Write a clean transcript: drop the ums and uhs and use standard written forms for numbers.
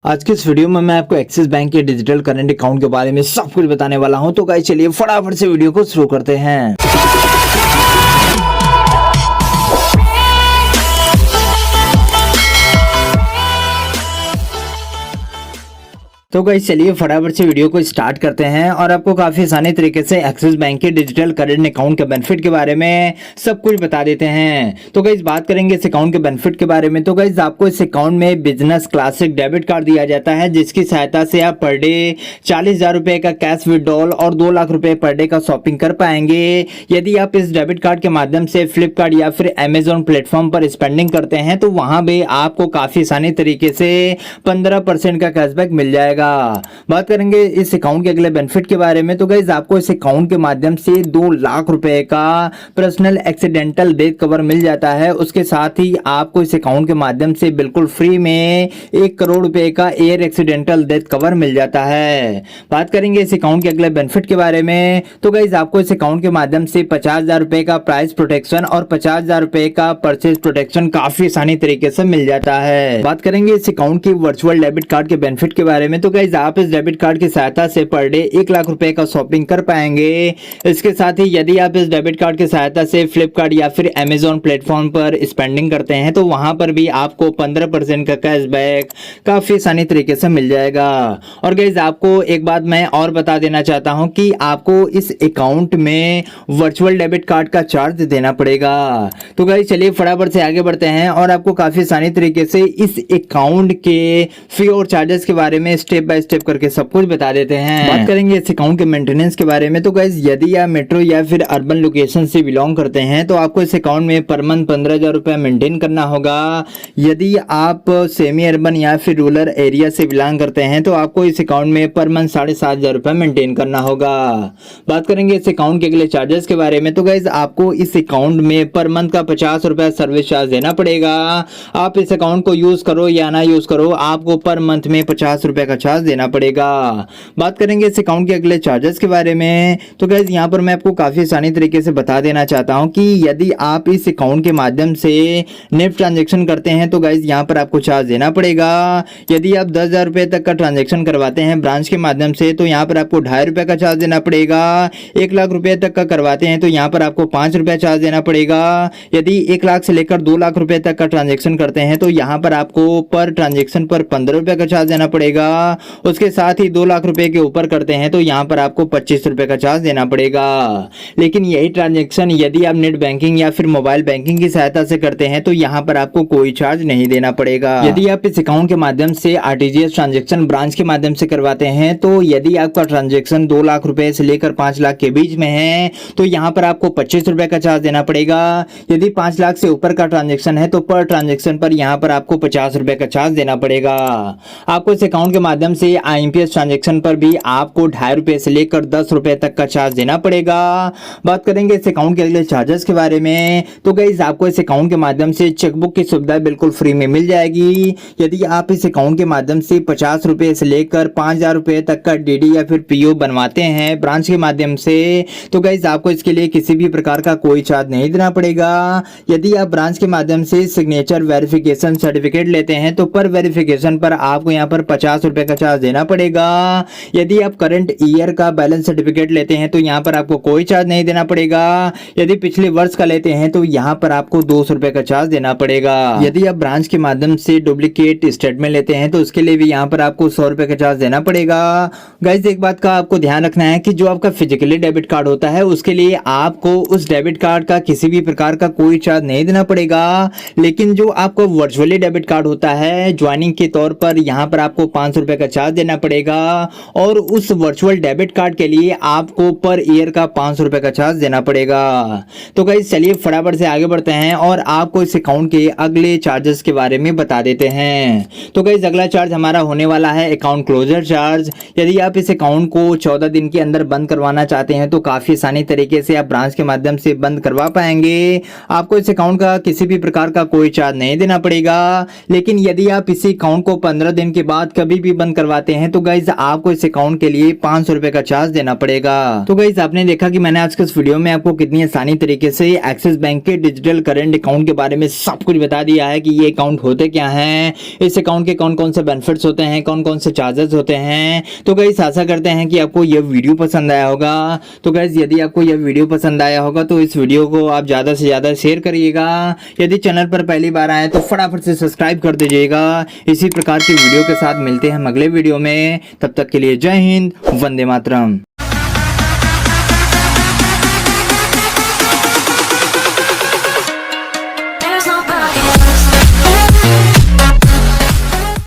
आज के इस वीडियो में मैं आपको एक्सिस बैंक के डिजिटल करंट अकाउंट के बारे में सब कुछ बताने वाला हूं। तो गाइस चलिए फटाफट से वीडियो को शुरू करते हैं। तो गाइस चलिए फटाफट से वीडियो को स्टार्ट करते हैं और आपको काफी आसानी तरीके से एक्सिस बैंक के डिजिटल करंट अकाउंट के बेनिफिट के बारे में सब कुछ बता देते हैं। तो गाइस बात करेंगे इस अकाउंट के बेनिफिट के बारे में। तो गाइस आपको इस अकाउंट में बिजनेस क्लासिक डेबिट कार्ड दिया जाता है, जिसकी सहायता से आप पर डे 40,000 रुपए का कैश विड्रॉल और 2 लाख रुपए पर डे का शॉपिंग कर पाएंगे। यदि आप इस डेबिट कार्ड के माध्यम से फ्लिपकार्ट या फिर अमेजोन प्लेटफॉर्म पर स्पेंडिंग करते हैं तो वहां भी आपको काफी आसानी तरीके से 15% का कैशबैक मिल जाएगा। बात करेंगे इस अकाउंट के अगले बेनिफिट के बारे में। तो गाइस आपको इस अकाउंट के माध्यम से 2 लाख रुपए का पर्सनल एक्सीडेंटल डेथ कवर मिल जाता है। उसके साथ ही आपको इस अकाउंट के माध्यम से बिल्कुल फ्री में 1 करोड़ रुपए का एयर एक्सीडेंटल डेथ कवर मिल जाता है। बात करेंगे इस अकाउंट के अगले बेनिफिट के बारे में। तो गाइस आपको इस अकाउंट के माध्यम से 50,000 रुपए का प्राइस प्रोटेक्शन और 50,000 रुपए का परचेज प्रोटेक्शन काफी आसानी तरीके से मिल जाता है। बात करेंगे इस अकाउंट की वर्चुअल डेबिट कार्ड के बेनिफिट के बारे में। तो गाइस आप इस डेबिट कार्ड की सहायता से पर डे 1 लाख रुपए का शॉपिंग कर पाएंगे। इसके साथ ही यदि आप इस डेबिट कार्ड की सहायता से फ्लिपकार्ट या फिर अमेजोन प्लेटफॉर्म पर स्पेंडिंग करते हैं तो वहां पर भी आपको 15% का कैशबैक काफी आसानी तरीके से मिल जाएगा। और गाइस आपको एक बात मैं और बता देना चाहता हूं कि आपको इस अकाउंट में वर्चुअल डेबिट कार्ड का चार्ज देना पड़ेगा। तो गाइस चलिए फटाफट से आगे बढ़ते हैं और आपको काफी आसानी तरीके से इस अकाउंट के फी और चार्जेस के बारे में स्टेप बाय स्टेप करके सब कुछ बता देते हैं। बात करेंगे इस अकाउंट के मेंटेनेंस के बारे में। तो गाइस यदि आप मेट्रो या फिर अर्बन लोकेशन से बिलोंग करते हैं तो आपको इस अकाउंट में पर मंथ 15,000 रुपए मेंटेन करना होगा। यदि आप सेमी अर्बन या फिर रूरल एरिया से बिलोंग करते हैं तो आपको इस अकाउंट में पर मंथ 7,500 रुपए मेंटेन करना होगा। बात करेंगे इस अकाउंट के अगले चार्जेस के बारे में। तो गाइस आपको इस अकाउंट में पर मंथ का 50 रुपए सर्विस चार्ज देना पड़ेगा। आप इस अकाउंट को यूज करो या ना यूज करो, आपको पर मंथ में 50 रुपए का चार्ज देना पड़ेगा। बात करेंगे इस अकाउंट के अगले चार्जेस के बारे में। तो गाइस यहां पर मैं आपको काफी आसानी तरीके से बता देना चाहता हूं कि यदि आप इस अकाउंट के माध्यम से नेट ट्रांजैक्शन करते हैं तो गाइस यहां पर आपको चार्ज देना पड़ेगा। यदि आप 10,000 रुपए तक का ट्रांजैक्शन करवाते हैं ब्रांच के माध्यम से तो यहां पर आपको 2.5 रुपए का चार्ज देना पड़ेगा। 1 लाख रुपए तक का करवाते हैं तो यहां पर आपको 5 रुपए चार्ज देना पड़ेगा। यदि 1 लाख से लेकर 2 लाख रुपए तक का ट्रांजैक्शन करते हैं तो यहां पर आपको पर ट्रांजैक्शन पर 15 रुपए का चार्ज देना पड़ेगा। उसके साथ ही 2 लाख रुपए के ऊपर करते हैं तो यहां पर आपको 25 रुपए का चार्ज देना पड़ेगा। लेकिन यही ट्रांजैक्शन यदि आप नेट बैंकिंग या फिर मोबाइल बैंकिंग की सहायता से करते हैं तो यहां पर आपको कोई चार्ज नहीं देना पड़ेगा। यदि आप इस अकाउंट के माध्यम से आरटीजीएस ट्रांजैक्शन ब्रांच के माध्यम से करवाते हैं तो यदि आपका ट्रांजैक्शन 2 लाख रुपए से लेकर 5 लाख के बीच में है तो यहां पर आपको 25 रुपए का चार्ज देना पड़ेगा। यदि 5 लाख से ऊपर का ट्रांजैक्शन है तो पर ट्रांजैक्शन पर यहां पर आपको 50 रुपए का चार्ज देना पड़ेगा। आपको इस अकाउंट के माध्यम से आईएमपीएस ट्रांजैक्शन पर भी आपको 2.5 रुपए से लेकर 10 रुपए तक का चार्ज देना पड़ेगा। बात करेंगे इस अकाउंट के अगले चार्जेस के बारे में। तो गाइस आपको इस अकाउंट के माध्यम से चेकबुक की सुविधा बिल्कुल फ्री में मिल जाएगी। यदि आप इस अकाउंट के माध्यम से 50 रुपए से लेकर 5,000 रुपए तक का डीडी या फिर पीओ बनवाते हैं ब्रांच के माध्यम से तो गाइस आपको इसके लिए किसी भी प्रकार का कोई चार्ज नहीं देना पड़ेगा। यदि आप ब्रांच के माध्यम से सिग्नेचर वेरिफिकेशन सर्टिफिकेट लेते हैं तो पर वेरिफिकेशन पर आपको यहाँ पर 50 रुपए का चार्ज देना पड़ेगा। यदि आप करंट ईयर का बैलेंस सर्टिफिकेट लेते हैं तो यहाँ पर आपको कोई चार्ज नहीं देना पड़ेगा। यदि पिछले वर्ष का लेते हैं तो यहाँ पर आपको 200 रुपए का चार्ज देना पड़ेगा। यदि आप ब्रांच के माध्यम से डुप्लीकेट स्टेटमेंट लेते हैं तो उसके लिए भी यहाँ पर आपको 100 रुपए का चार्ज देना पड़ेगा। गाइस एक बात का आपको ध्यान रखना है कि जो आपका फिजिकली डेबिट कार्ड होता है उसके लिए आपको उस डेबिट कार्ड का किसी भी प्रकार का कोई चार्ज नहीं देना पड़ेगा। लेकिन जो आपको वर्चुअली डेबिट कार्ड होता है ज्वाइनिंग के तौर पर यहाँ पर आपको 500 रुपए का चार्ज देना पड़ेगा और उस वर्चुअल डेबिट कार्ड के लिए आपको पर ईयर का 500 रुपए का चार्ज देना पड़ेगा। तो गाइस चलिए फटाफट से आगे बढ़ते हैं और आपको इस अकाउंट के अगले चार्जेस के बारे में बता देते हैं। तो गाइस अगला चार्ज हमारा होने वाला है अकाउंट क्लोजर चार्ज। यदि आप इस अकाउंट को 14 दिन के अंदर बंद करवाना चाहते हैं तो काफी आसानी तरीके से आप ब्रांच के माध्यम से बंद करवा पाएंगे। आपको इस अकाउंट का किसी भी प्रकार का कोई चार्ज नहीं देना पड़ेगा। लेकिन यदि आप इसी अकाउंट को 15 दिन के बाद कभी भी बंद बंद करवाते हैं तो गाइज आपको इस अकाउंट के लिए 500 रुपए का चार्ज देना पड़ेगा। तो गाइज आपने देखा कि मैंने आज के इस वीडियो में आपको कितनी आसानी तरीके से एक्सिस बैंक के डिजिटल करंट अकाउंट के बारे में सब कुछ बता दिया है कि ये अकाउंट होते क्या हैं, इस अकाउंट के कौन कौन से बेनिफिट्स होते हैं, कौन कौन से चार्जेस होते हैं। तो गाइज आशा करते हैं कि आपको यह वीडियो पसंद आया होगा। तो गाइज यदि आपको यह वीडियो पसंद आया होगा तो इस वीडियो को आप ज्यादा से ज्यादा शेयर करिएगा। यदि चैनल पर पहली बार आए तो फटाफट से सब्सक्राइब कर दीजिएगा। इसी प्रकार की वीडियो के साथ मिलते हैं हम अगले वीडियो में, तब तक के लिए जय हिंद, वंदे मातरम।